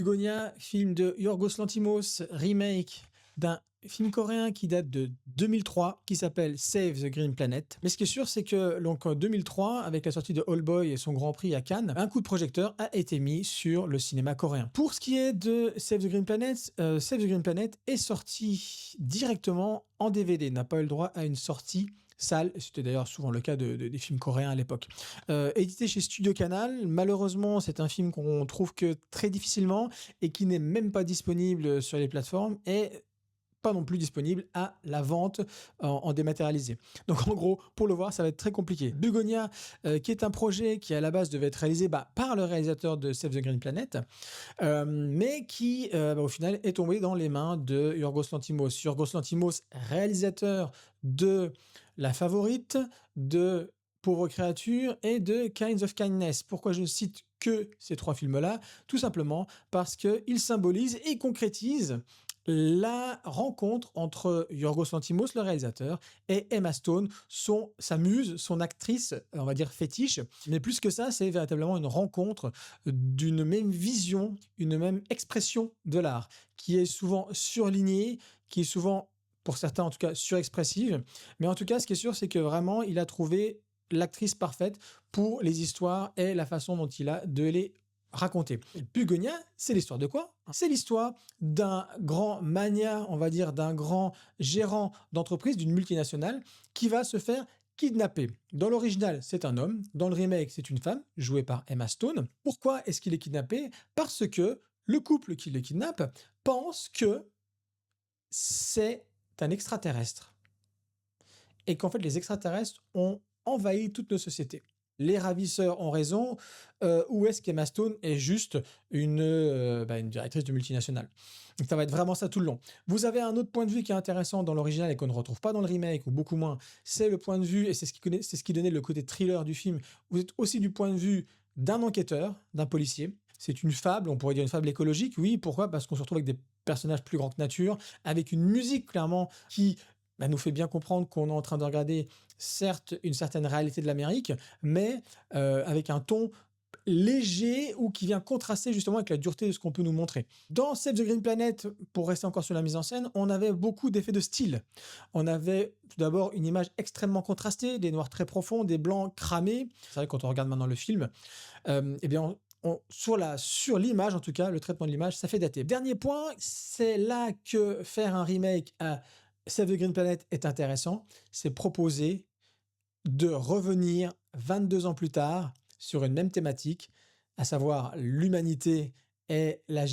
Hugonia, film de Yorgos Lanthimos, remake d'un film coréen qui date de 2003, qui s'appelle Save the Green Planet. Mais ce qui est sûr, c'est que donc, en 2003, avec la sortie de Oldboy et son Grand Prix à Cannes, un coup de projecteur a été mis sur le cinéma coréen. Pour ce qui est de Save the Green Planet, Save the Green Planet est sorti directement en DVD, n'a pas eu le droit à une sortie salle, c'était d'ailleurs souvent le cas des films coréens à l'époque. Édité chez Studio Canal, malheureusement c'est un film qu'on trouve que très difficilement et qui n'est même pas disponible sur les plateformes et pas non plus disponible à la vente en dématérialisé. Donc en gros, pour le voir, ça va être très compliqué. Bugonia, qui est un projet qui à la base devait être réalisé par le réalisateur de Save the Green Planet, mais qui au final est tombé dans les mains de Yorgos Lanthimos. Yorgos Lanthimos, réalisateur de La Favorite, de Pauvres créatures et de Kinds of Kindness. Pourquoi je ne cite que ces trois films-là? Tout simplement parce qu'ils symbolisent et concrétisent la rencontre entre Yorgos Lanthimos, le réalisateur, et Emma Stone, sa muse, son actrice, on va dire fétiche. Mais plus que ça, c'est véritablement une rencontre d'une même vision, une même expression de l'art, qui est souvent surlignée, qui est souvent, pour certains en tout cas, surexpressive. Mais en tout cas, ce qui est sûr, c'est que vraiment, il a trouvé l'actrice parfaite pour les histoires et la façon dont il a de les raconter. Bugonia, c'est l'histoire de quoi? C'est l'histoire d'un grand mania, on va dire, d'un grand gérant d'entreprise, d'une multinationale, qui va se faire kidnapper. Dans l'original, c'est un homme. Dans le remake, c'est une femme, jouée par Emma Stone. Pourquoi est-ce qu'il est kidnappé? Parce que le couple qui le kidnappe pense que c'est un extraterrestre. Et qu'en fait, les extraterrestres ont envahi toutes nos sociétés. Les ravisseurs ont raison, ou est-ce qu'Emma Stone est juste une directrice de multinationale? Donc ça va être vraiment ça tout le long. Vous avez un autre point de vue qui est intéressant dans l'original et qu'on ne retrouve pas dans le remake, ou beaucoup moins, c'est le point de vue, et c'est ce qui donnait le côté thriller du film, vous êtes aussi du point de vue d'un enquêteur, d'un policier. C'est une fable, on pourrait dire une fable écologique, oui, pourquoi? Parce qu'on se retrouve avec des personnages plus grands que nature, avec une musique clairement qui nous fait bien comprendre qu'on est en train de regarder, certes, une certaine réalité de l'Amérique, mais avec un ton léger ou qui vient contraster justement avec la dureté de ce qu'on peut nous montrer. Dans Save the Green Planet, pour rester encore sur la mise en scène, on avait beaucoup d'effets de style. On avait tout d'abord une image extrêmement contrastée, des noirs très profonds, des blancs cramés. C'est vrai que quand on regarde maintenant le film, sur l'image en tout cas, le traitement de l'image, ça fait dater. Dernier point, c'est là que faire un remake à Save the Green Planet est intéressant, c'est proposer de revenir 22 ans plus tard sur une même thématique, à savoir l'humanité et la gestion